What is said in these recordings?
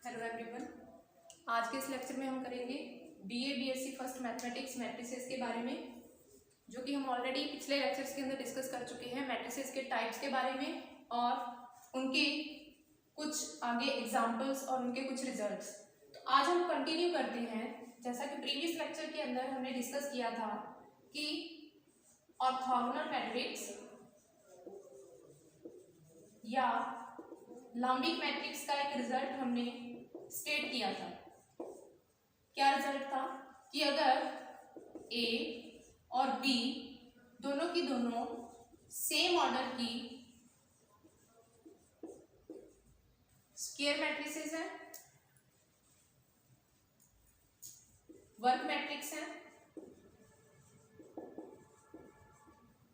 Hello everyone, आज के इस लेक्चर में हम करेंगे BA BSc first mathematics matrices के बारे में, जो कि हम ऑलरेडी पिछले लेक्चर्स के अंदर डिस्कस कर चुके हैं। मैट्रिसेस के टाइप्स के बारे में और उनके कुछ आगे एग्जांपल्स और उनके कुछ रिजल्ट्स। तो आज हम कंटिन्यू करते हैं। जैसा कि प्रीवियस लेक्चर के अंदर हमने डिस्कस किया था कि ऑर्थोगोनल मैट्रिक्स या लंबिक मैट्रिक्स का एक रिजल्ट हमने स्टेट किया था। क्या रिजल्ट था कि अगर ए और बी दोनों की दोनों सेम ऑर्डर की स्क्वायर मैट्रिसेस हैं, वर्ग मैट्रिक्स हैं,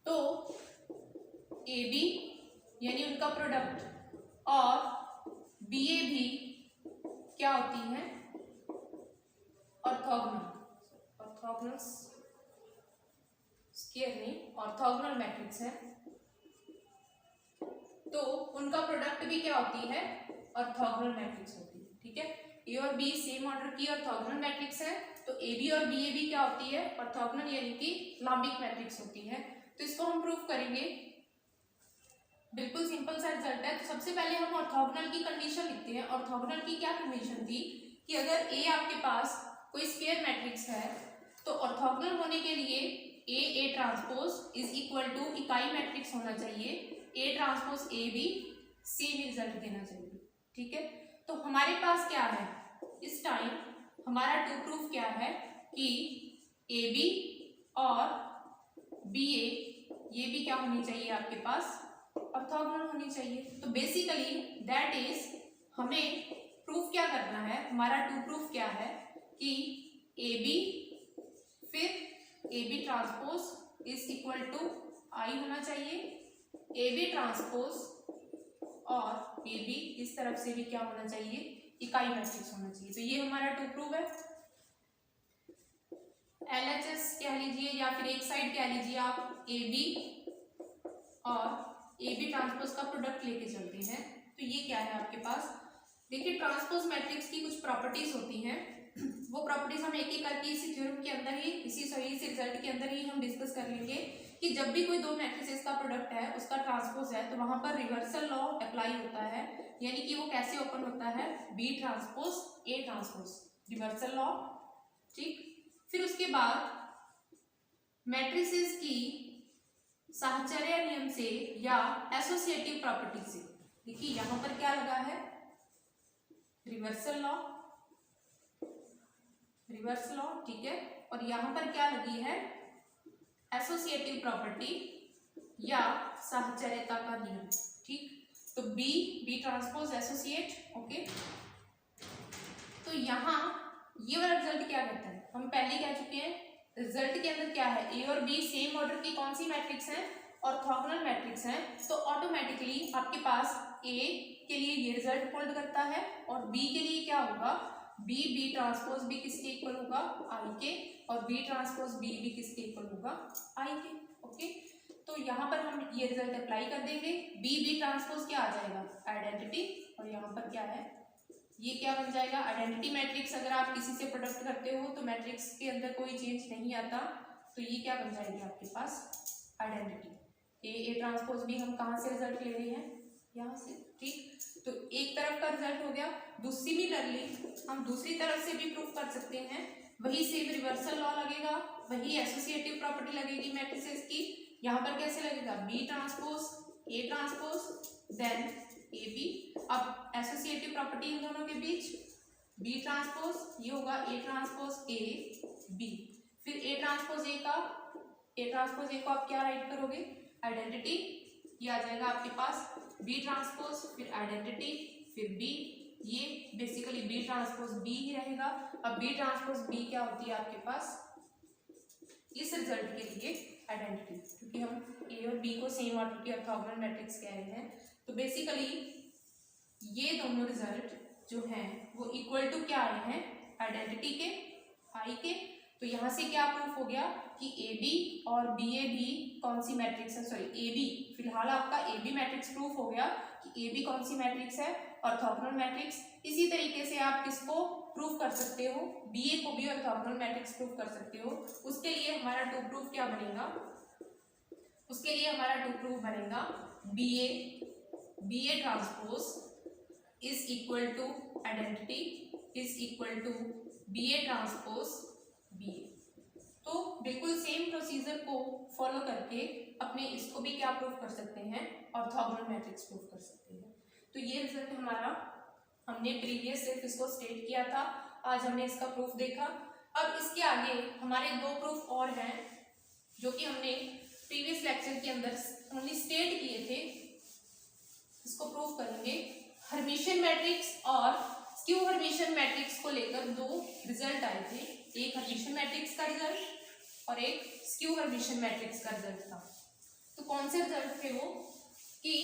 तो ए बी यानी उनका प्रोडक्ट और बी ए भी क्या होती है, ऑर्थोगोनल स्क्वायर नहीं, ऑर्थोगोनल मैट्रिक्स है। तो उनका प्रोडक्ट भी क्या होती है, ऑर्थोगोनल मैट्रिक्स होती है। ठीक है, ए और बी सेम ऑर्डर की ऑर्थोगोनल मैट्रिक्स है, तो ए बी और बी ए भी क्या होती है, ऑर्थोगोनल यानी कि लंबिक मैट्रिक्स होती है। तो इसको हम प्रूव करेंगे। बिल्कुल सिंपल सा रिजल्ट है। तो सबसे पहले हम ऑर्थोगोनल की कंडीशन लिखते हैं। ऑर्थोगोनल की क्या कंडीशन थी कि अगर ए आपके पास कोई स्क्वायर मैट्रिक्स है तो ऑर्थोगोनल होने के लिए A transpose is equal to इकाई मैट्रिक्स होना चाहिए, ए ट्रांसपोज ए भी सेम रिजल्ट देना चाहिए। ठीक है, तो हमारे पास क्या है इस टाइम, हमारा टू प्रूफ क्या है कि ए बी और बी ए ये भी क्या होनी चाहिए, आपके पास ऑर्थोगोनल होनी चाहिए। तो बेसिकली दैट इज हमें प्रूफ क्या करना है, हमारा टू प्रूफ क्या है कि ए बी फिर A B transpose is equal to I होना चाहिए, ए बी ट्रांसपोज और ए बी इस तरफ से भी क्या होना चाहिए, इकाई मैट्रिक्स होना चाहिए। तो ये हमारा टू प्रूफ है। LHS कह लीजिए या फिर एक साइड कह लीजिए आप ए बी और ए बी ट्रांसपोज का प्रोडक्ट लेके चलते हैं। तो ये क्या है आपके पास, देखिए ट्रांसपोज मैट्रिक्स की कुछ प्रॉपर्टीज होती हैं, वो प्रॉपर्टीज हम एक एक करके इसी थ्योरम के अंदर ही, इसी रिजल्ट के अंदर ही हम डिस्कस कर लेंगे कि जब भी कोई दो मैट्रिसेस का प्रोडक्ट है, उसका ट्रांसपोज है, तो वहां पर रिवर्सल लॉ अप्लाई होता है। यानी कि वो कैसे ओपन होता है, B transpose A transpose, reversal law. ठीक, फिर उसके बाद मैट्रिसेस की साहचर्य नियम से या एसोसिएटिव प्रॉपर्टी से, देखिए यहां पर क्या लगा है, रिवर्सल लॉ, रिवर्स लॉ। ठीक है, और यहां पर क्या लगी है, एसोसिएटिव प्रॉपर्टी या साहचर्यता का नियम। ठीक, तो बी ट्रांसपोज एसोसिएट। ओके, तो यहां ये वाला रिजल्ट क्या कहता है, हम पहले कह चुके हैं रिजल्ट के अंदर क्या है, ए और बी सेम ऑर्डर की कौन सी मैट्रिक्स है, ऑर्थोगोनल मैट्रिक्स है। तो ऑटोमेटिकली आपके पास ए के लिए ये रिजल्ट होल्ड करता है और बी के लिए क्या होगा, बी ट्रांसपोज भी किसके इक्वल होगा, आई के, और बी ट्रांसपोज बी किसके इक्वल होगा, आई के। ओके, तो यहाँ पर हम ये रिजल्ट अप्लाई कर देंगे। बी ट्रांसपोज क्या आ जाएगा, आइडेंटिटी, और यहाँ पर क्या है, ये क्या बन जाएगा, आइडेंटिटी मैट्रिक्स। अगर आप किसी से प्रोडक्ट करते हो तो मैट्रिक्स के अंदर कोई चेंज नहीं आता, तो ये क्या बन जाएगी आपके पास, आइडेंटिटी। ए ट्रांसपोज भी हम कहाँ से रिजल्ट ले रहे हैं, यहाँ से। ठीक, तो एक तरफ का रिजल्ट हो गया। सिमिलरली हम दूसरी तरफ से भी प्रूफ कर सकते हैं, वही सेम रिवर्सल लॉ लगेगा, वही एसोसिएटिव प्रॉपर्टी लगेगी मैट्रिसेस की। यहाँ पर कैसे लगेगा, B transpose A transpose then A B. अब एसोसिएटिव प्रॉपर्टी इन दोनों के बीच, बी ट्रांसपोज ये होगा ए ट्रांसपोज ए बी, फिर ए ट्रांसपोज ए को आप क्या राइट करोगे, आइडेंटिटी। ये आ जाएगा आपके पास बी ट्रांसपोज फिर आइडेंटिटी फिर बी, ये बेसिकली बी ट्रांसपोज बी ही रहेगा। अब बी ट्रांसपोज बी क्या होती है आपके पास, इस रिजल्ट के लिए आइडेंटिटी, क्योंकि हम ए और बी को सेम ऑर्डर की ऑर्थोगोनल मैट्रिक्स कह रहे हैं। तो बेसिकली ये दोनों रिजल्ट जो हैं वो इक्वल टू क्या आए हैं, आइडेंटिटी के, आई के। तो यहाँ से क्या प्रूफ हो गया कि ए बी और बी ए भी कौन सी मैट्रिक्स है, सॉरी ए बी, फिलहाल आपका ए बी मैट्रिक्स प्रूफ हो गया कि ए बी कौन सी मैट्रिक्स है, ऑर्थोगोनल मैट्रिक्स। इसी तरीके से आप किसको प्रूफ कर सकते हो, बी ए को भी ऑर्थोगोनल मैट्रिक्स प्रूफ कर सकते हो। उसके लिए हमारा टू प्रूफ क्या बनेगा, उसके लिए हमारा टू प्रूफ बनेगा B A transpose is equal to identity is equal to B A transpose B A. तो बिल्कुल सेम प्रोसीजर को फॉलो करके अपने इसको भी क्या प्रूफ कर सकते हैं, ऑर्थोगोनल मैट्रिक्स प्रूफ कर सकते हैं। तो ये रिजल्ट हमारा, हमने प्रीवियस सिर्फ इसको स्टेट किया था, आज हमने इसका प्रूफ देखा। अब इसके आगे हमारे दो प्रूफ और हैं जो कि हमने प्रीवियस लेक्चर के अंदर ओनली स्टेट किए थे, इसको प्रूफ करेंगे। हर्मिशियन मैट्रिक्स और स्क्यू हर्मिशियन मैट्रिक्स को लेकर दो रिजल्ट आए थे, एक हर्मिशियन मैट्रिक्स का रिजल्ट और एक स्क्यू हर्मिशियन मैट्रिक्स का रिजल्ट था। तो कौन से रिजल्ट थे वो, कि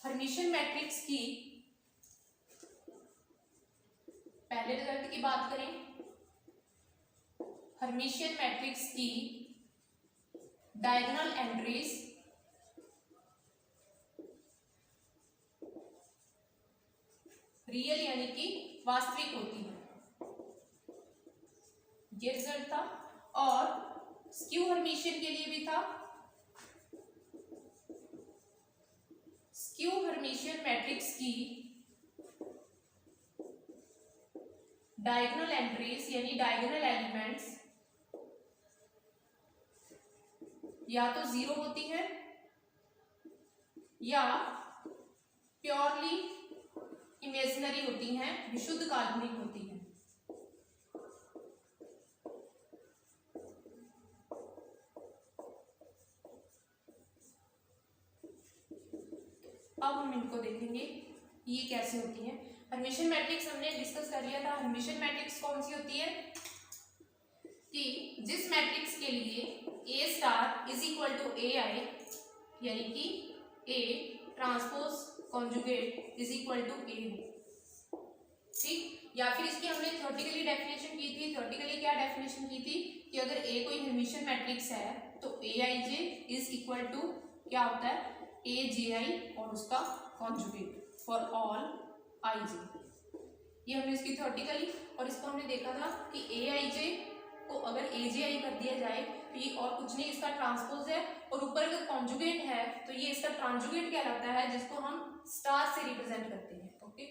हर्मिशियन मैट्रिक्स की, पहले रिजल्ट की बात करें, हर्मिशियन मैट्रिक्स की डायगोनल एंट्रीज रियल यानी कि वास्तविक होती है, ये रिजल्ट था। और स्क्यू हर्मिशियन के लिए भी था, स्क्यू हर्मिशियन मैट्रिक्स की डायगोनल एंट्रीज यानी डायगोनल एलिमेंट्स या तो जीरो होती है या प्योरली इमेजिनरी होती हैं, विशुद्ध काल्पनिक होती हैं। अब हम इनको देखेंगे ये कैसे होती हैं। हर्मिशियन मैट्रिक्स हमने डिस्कस कर लिया था। हर्मिशियन मैट्रिक्स कौन सी होती है, कि जिस मैट्रिक्स के लिए A star is equal to A I यानी कि A transpose conjugate is equal to A, ठीक। या फिर इसकी हमने थ्योरेटिकली डेफिनेशन की थी। थ्योरेटिकली क्या डेफिनेशन की थी, कि अगर ए कोई हर्मिशियन मैट्रिक्स है तो ए I J is equal to क्या होता है, ए जे आई और उसका कॉन्जुगेट फॉर ऑल आई जे। ये हमने इसकी थ्योरेटिकली, और इसको हमने देखा था कि ए आई जे को अगर ए जे आई कर दिया जाए तो ये और कुछ नहीं, इसका ट्रांसपोज है, और ऊपर अगर कॉन्जुगेट है तो ये इसका ट्रांजुगेट कहलाता है, जिसको हम स्टार से रिप्रेजेंट करते हैं। ओके,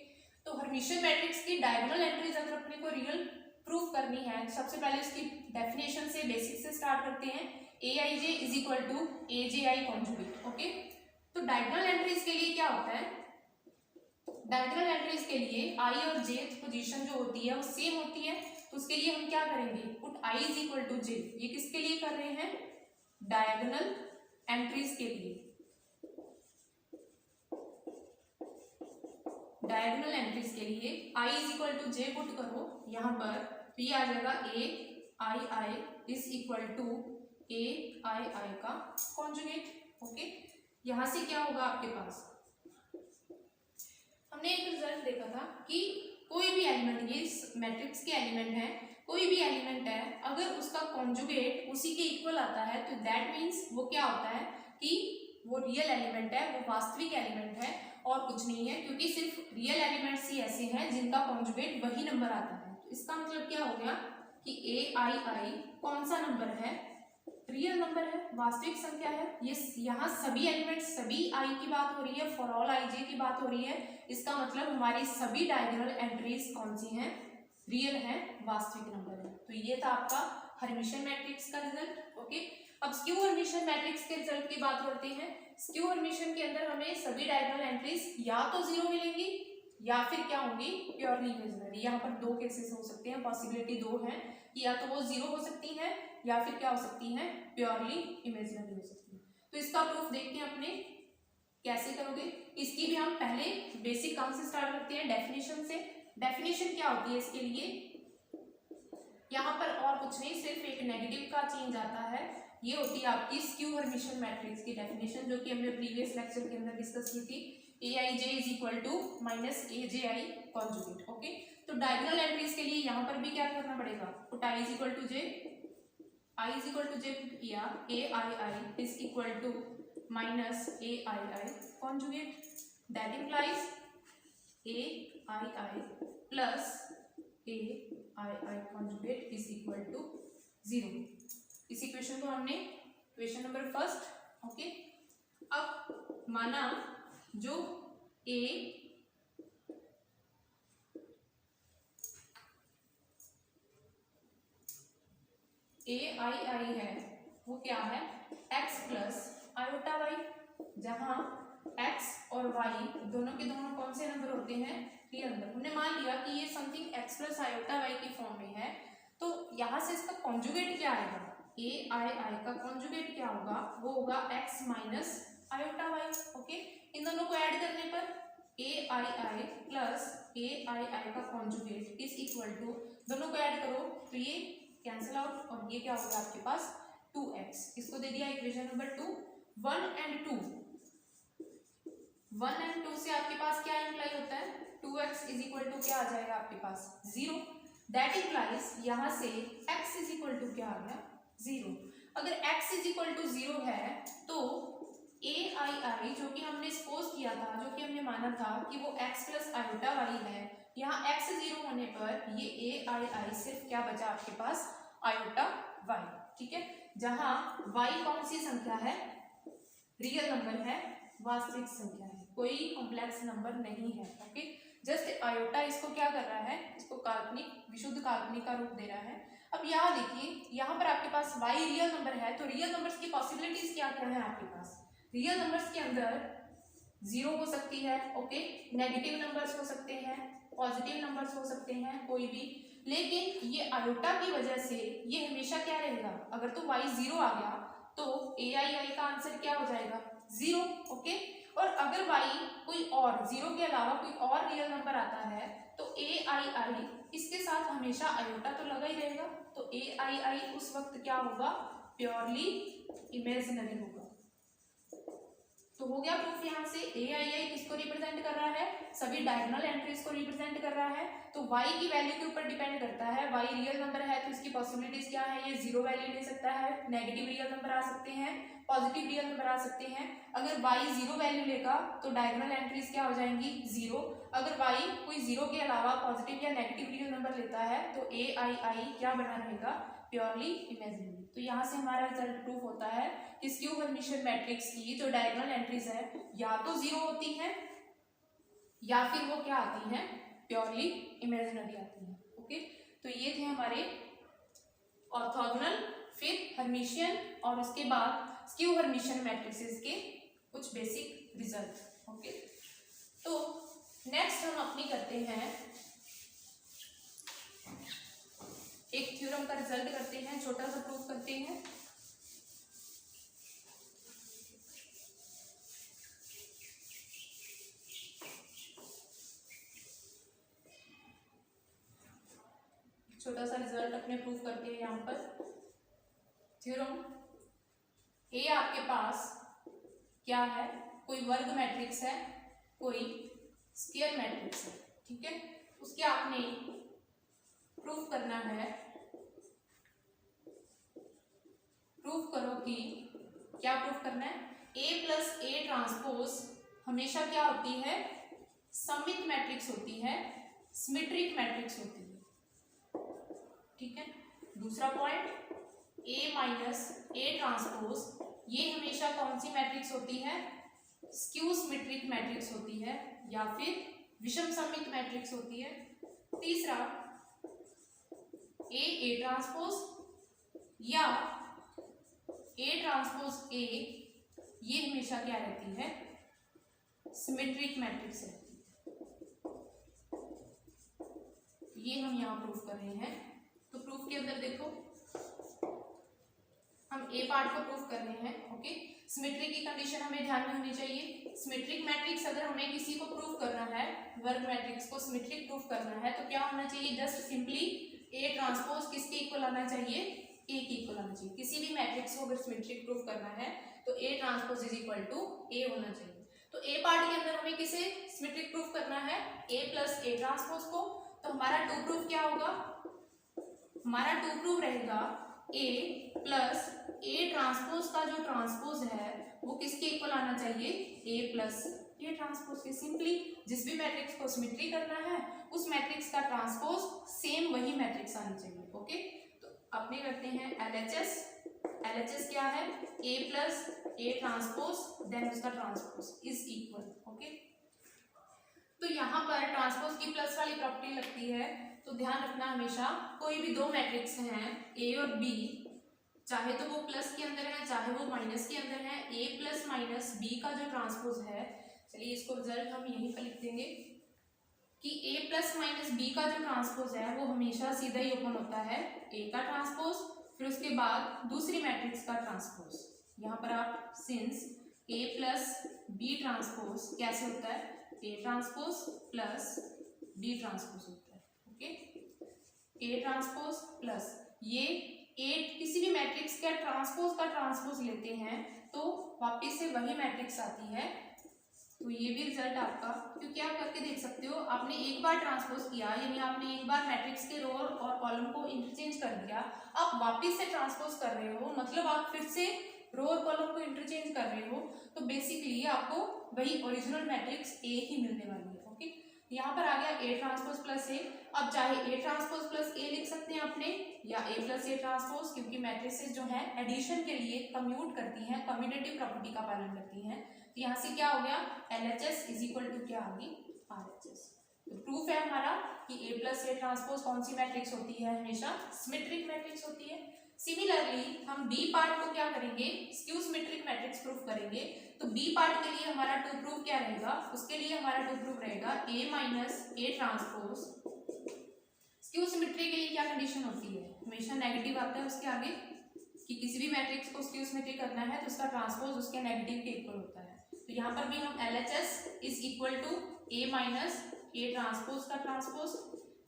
तो हर्मिशियन मैट्रिक्स की डायगोनल एंट्रीज अगर अपने को रियल प्रूफ करनी है, सबसे पहले उसकी डेफिनेशन से, बेसिक से स्टार्ट करते हैं। A I J is equal to A J I conjugate. Okay, तो डायगोनल एंट्रीज के लिए क्या होता है, डायगोनल एंट्रीज के लिए आई और जे पोजीशन जो होती है वो सेम होती है। तो उसके लिए हम क्या करेंगे, put I is equal to J. ये किसके लिए कर रहे हैं, डायगोनल एंट्रीज के लिए। डायगोनल एंट्रीज के लिए I is equal to J put करो यहाँ पर, तो ये आ जाएगा A I I is equal to A I I का कॉन्जुगेट। ओके, यहां से क्या होगा आपके पास, हमने एक रिजल्ट देखा था कि कोई भी एलिमेंट, ये मैट्रिक्स के एलिमेंट है, कोई भी एलिमेंट है अगर उसका कॉन्जुगेट उसी के इक्वल आता है तो दैट मीन्स वो क्या होता है कि वो रियल एलिमेंट है, वो वास्तविक एलिमेंट है और कुछ नहीं है, क्योंकि सिर्फ रियल एलिमेंट्स ही ऐसे हैं जिनका कॉन्जुगेट वही नंबर आता है। तो इसका मतलब क्या हो गया कि ए आई आई कौन सा नंबर है, रियल नंबर है, वास्तविक संख्या है। ये यहाँ सभी एलिमेंट्स, सभी आई की बात हो रही है, फॉर ऑल आई जे की बात हो रही है। इसका मतलब हमारी सभी डायगोनल एंट्रीज कौन सी हैं, रियल है, वास्तविक नंबर है। तो ये था आपका हर्मिशियन मैट्रिक्स का रिजल्ट। ओके, अब स्क्यू हर्मिशियन मैट्रिक्स के रिजल्ट की बात करते हैं। स्क्यू हर्मिशियन के अंदर हमें सभी डायगोनल एंट्रीज या तो जीरो मिलेंगी या फिर क्या होंगी, प्योरली इमेजिनरी। यहाँ पर दो केसेस हो सकते हैं, पॉसिबिलिटी दो है कि या तो वो जीरो हो सकती है या फिर क्या हो सकती है, प्योरली इमेजिनरी हो सकती है। तो इसका प्रूफ देखते हैं अपने कैसे करोगे। इसकी भी हम पहले बेसिक काम से स्टार्ट करते हैं, डेफिनेशन से। डेफिनेशन क्या होती है इसके लिए, यहाँ पर और कुछ नहीं, सिर्फ एक नेगेटिव का चेंज आता है। ये होती है आपकी स्क्यू हर्मिशियन मैट्रिक्स की डेफिनेशन, जो कि हमने प्रीवियस लेक्चर के अंदर डिस्कस की थी। A I J is equal to minus A J I conjugate. Okay, तो डायगोनल एंट्रीज के लिए यहाँ पर भी क्या करना पड़ेगा, put I is equal to J, I is equal to J किया A I I is equal to minus A I I conjugate, that implies A I I plus A I I conjugate is equal to 0। इस equation को हमने equation number first, okay. अब माना जो ए I आई है वो क्या है x प्लस आयोटा वाई, जहां x और y दोनों के दोनों कौन से नंबर होते हैं, रियल नंबर। हमने मान लिया कि ये something x plus iota Y की फॉर्म में है, तो यहाँ से इसका कॉन्जुगेट क्या आएगा, ए आई आई का कॉन्जुगेट क्या होगा, वो होगा x minus iota y, okay. इन दोनों को ऐड करने पर ए I I plus A I I का कॉन्जुगेट इज इक्वल टू, दोनों को ऐड करो तो ये कैंसिल आउट और ये क्या होगा आपके पास 2x। इसको दे दिया इक्वेशन नंबर 2। 1 and 2, 1 and 2 से आपके पास क्या इंप्लाई होता है, 2x इज इक्वल टू क्या आ जाएगा आपके पास 0। दैट इंप्लाइज यहाँ से x इज इक्वल टू क्या आ गया 0। अगर x इज इक्वल टू 0 है तो ए आई आई जो कि हमने सपोज किया था, जो कि हमने माना था कि वो x प्लस आयोटा वाई है, यहाँ x 0 होने पर ये ए आई आई सिर्फ क्या बचा आपके पास आयोटा y, ठीक है। जहां y कौन सी संख्या है, रियल नंबर है, वास्तविक संख्या है, कोई कॉम्प्लेक्स नंबर नहीं है, ओके। जस्ट आयोटा इसको क्या कर रहा है, इसको काल्पनिक, विशुद्ध काल्पनिक का रूप दे रहा है। अब यहाँ देखिए, यहाँ पर आपके पास y रियल नंबर है, तो रियल नंबर्स की पॉसिबिलिटीज क्या क्या है आपके पास, रियल नंबर्स के अंदर 0 हो सकती है, ओके, नेगेटिव नंबर्स हो सकते हैं, पॉजिटिव नंबर्स हो सकते हैं, कोई भी। लेकिन ये आयोटा की वजह से ये हमेशा क्या रहेगा, अगर तो y 0 आ गया तो ए आई आई का आंसर क्या हो जाएगा 0, ओके। और अगर y कोई और 0 के अलावा कोई और रियल नंबर आता है तो ए आई आई इसके साथ हमेशा आयोटा तो लगा ही रहेगा, तो ए आई आई उस वक्त क्या होगा, प्योरली इमेजिनरी होगा। तो हो गया प्रूफ। यहाँ से ए आई आई किसको रिप्रेजेंट कर रहा है, सभी डायगोनल एंट्रीज को रिप्रेजेंट कर रहा है। तो y की वैल्यू के ऊपर डिपेंड करता है, y रियल नंबर है तो इसकी पॉसिबिलिटीज क्या है, ये 0 वैल्यू ले सकता है, नेगेटिव रियल नंबर आ सकते हैं, पॉजिटिव रियल नंबर आ सकते हैं। अगर y 0 वैल्यू लेगा तो डायगोनल एंट्रीज क्या हो जाएंगी 0। अगर y कोई 0 के अलावा पॉजिटिव या नेगेटिव रियल नंबर लेता है तो ए आई आई क्या बना रहेगा, प्योरली इमेजिनरी। तो यहाँ से हमारा रिजल्ट प्रूफ होता है कि स्क्यू हर्मिटियन मैट्रिक्स की जो डायगोनल एंट्रीज है या तो 0 होती हैं या फिर वो क्या आती हैं, प्योरली इमेजिनरी आती हैं, ओके। तो ये थे हमारे ऑर्थोगोनल, फिर हर्मिटियन और उसके बाद स्क्यू हर्मिटियन मैट्रिसेस के कुछ बेसिक रिजल्ट, ओके। तो नेक्स्ट हम अपनी करते हैं एक थ्योरम का रिजल्ट करते हैं, छोटा सा प्रूफ करते हैं। छोटा सा रिजल्ट अपने प्रूफ करते हैं। यहाँ पर थ्योरम ए आपके पास क्या है, कोई वर्ग मैट्रिक्स है, कोई स्क्वायर मैट्रिक्स है, ठीक है। उसके आपने प्रूफ करना है, प्रूफ करो कि क्या प्रूफ करना है, ए प्लस ए ट्रांसपोज हमेशा क्या होती है, सममित मैट्रिक्स होती है, सिमेट्रिक मैट्रिक्स होती है, ठीक है। दूसरा point, A minus A transpose ये हमेशा कौन सी मैट्रिक्स होती है, स्क्यू सिमेट्रिक मैट्रिक्स होती है या फिर विषम सममित मैट्रिक्स होती है। तीसरा, ए ट्रांसपोज या ए ट्रांसपोज ए ये हमेशा क्या रहती है, सिमेट्रिक मैट्रिक्स रहती है। ये हम यहाँ प्रूफ कर रहे हैं। तो प्रूफ के अंदर देखो, हम ए पार्ट को प्रूफ कर रहे हैं, ओके। सिमेट्री की कंडीशन हमें ध्यान में होनी चाहिए। सिमेट्रिक मैट्रिक्स अगर हमें किसी को प्रूफ करना है, वर्ग मैट्रिक्स को सिमेट्रिक प्रूफ करना है, तो क्या होना चाहिए, जस्ट सिंपली ए ट्रांसपोज किसके इक्वल आना चाहिए, ए के इक्वल आना चाहिए। किसी भी मैट्रिक्स को अगर सिमेट्रिक प्रूफ करना है तो A transpose is equal to A होना चाहिए। तो ए पार्ट के अंदर हमें किसे सिमेट्रिक प्रूफ करना है, ए प्लस ए ट्रांसपोज को। तो हमारा टू प्रूफ क्या होगा, हमारा टू प्रूफ रहेगा ए प्लस ए ट्रांसपोज का जो ट्रांसपोज है वो किसके इक्वल आना चाहिए, ए प्लस ए ट्रांसपोज के। सिंपली जिस भी मैट्रिक्स को सिमेट्री करना है उस मैट्रिक्स का ट्रांसपोज सेम वही मैट्रिक्स आनी चाहिए। ओके, तो अपने करते हैं LHS। LHS क्या है, ए प्लस ए ट्रांसपोज देन उसका ट्रांसपोज इज इक्वल। ओके, तो यहाँ पर ट्रांसपोज की प्लस वाली प्रॉपर्टी लगती है, तो ध्यान रखना हमेशा कोई भी दो मैट्रिक्स हैं ए और बी, चाहे तो वो प्लस के अंदर है चाहे वो माइनस के अंदर है, ए प्लस माइनस बी का जो ट्रांसपोज है, चलिए इसको रिजल्ट हम यहीं पर लिख देंगे कि ए प्लस माइनस बी का जो ट्रांसपोज है वो हमेशा सीधा ही ओपन होता है ए का ट्रांसपोज, फिर उसके बाद दूसरी मैट्रिक्स का ट्रांसपोज। यहाँ पर आप since A plus B transpose कैसे होता है, A transpose plus B transpose होता है। ओके, ए ट्रांसपोज प्लस ये ए किसी भी मैट्रिक्स का ट्रांसपोज लेते हैं तो वापस से वही मैट्रिक्स आती है। तो ये भी रिजल्ट आपका, क्योंकि आप करके देख सकते हो, आपने एक बार ट्रांसपोज किया यानी आपने एक बार मैट्रिक्स के रो और कॉलम को इंटरचेंज कर दिया, आप वापस से ट्रांसपोज कर रहे हो, मतलब आप फिर से रो और कॉलम को इंटरचेंज कर रहे हो, तो बेसिकली आपको वही ओरिजिनल मैट्रिक्स ए ही मिलने वाली है। ओके, यहाँ पर आ गया ए ट्रांसपोज प्लस ए। अब चाहे ए ट्रांसपोज प्लस ए लिख सकते हैं अपने, या ए प्लस ए ट्रांसपोज, क्योंकि मैट्रिसेस जो है एडिशन के लिए कम्यूट करती हैं, कम्यूटेटिव प्रॉपर्टी का पालन करती हैं। तो यहाँ से क्या हो गया, LHS इज इक्वल टू क्या होगी, RHS। तो प्रूफ है हमारा कि ए प्लस ए ट्रांसपोज कौन सी मैट्रिक्स होती है, हमेशा सिमेट्रिक मैट्रिक्स होती है। सिमिलरली हम बी पार्ट को क्या करेंगे, स्क्यू सिमेट्रिक मैट्रिक्स प्रूफ करेंगे। तो बी पार्ट के लिए हमारा टू प्रूफ क्या रहेगा, उसके लिए हमारा टू प्रूफ रहेगा A minus A transpose. Skew symmetry के लिए क्या कंडीशन होती है, हमेशा नेगेटिव आता है उसके आगे, कि किसी भी मैट्रिक्स को स्क्यू सिमेट्री करना है तो उसका ट्रांसपोज उसके नेगेटिव के इक्वल होता है। तो यहाँ पर भी हम LHS is equal to A minus A transpose का ट्रांसपोज,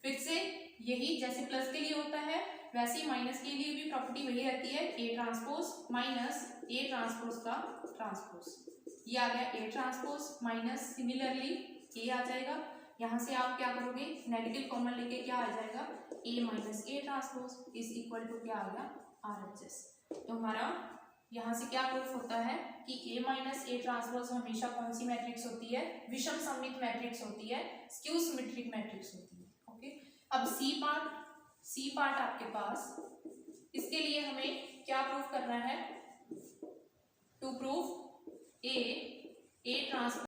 फिर से यही जैसे प्लस के लिए होता है वैसे ही माइनस के लिए भी प्रॉपर्टी वही रहती है, A transpose minus A transpose का ट्रांसपोज। ये आ गया ए ट्रांसपोज माइनस सिमिलरली ए आ जाएगा, यहाँ से आप क्या करोगे, नेगेटिव कॉमन लेके क्या आ जाएगा, A minus A transpose is equal to क्या आ गया, RHS। तो हमारा यहाँ से क्या प्रूफ होता है कि ए माइनस ए ट्रांसपोज हमेशा कौन सी मैट्रिक्स होती है, विषम सममित मैट्रिक्स होती है, स्क्यू सिमेट्रिक मैट्रिक्स होती है। ओके, अब सी पार्ट आपके पास, इसके लिए हमें क्या प्रूफ करना है, टू प्रूफ ए ट्रांसपोज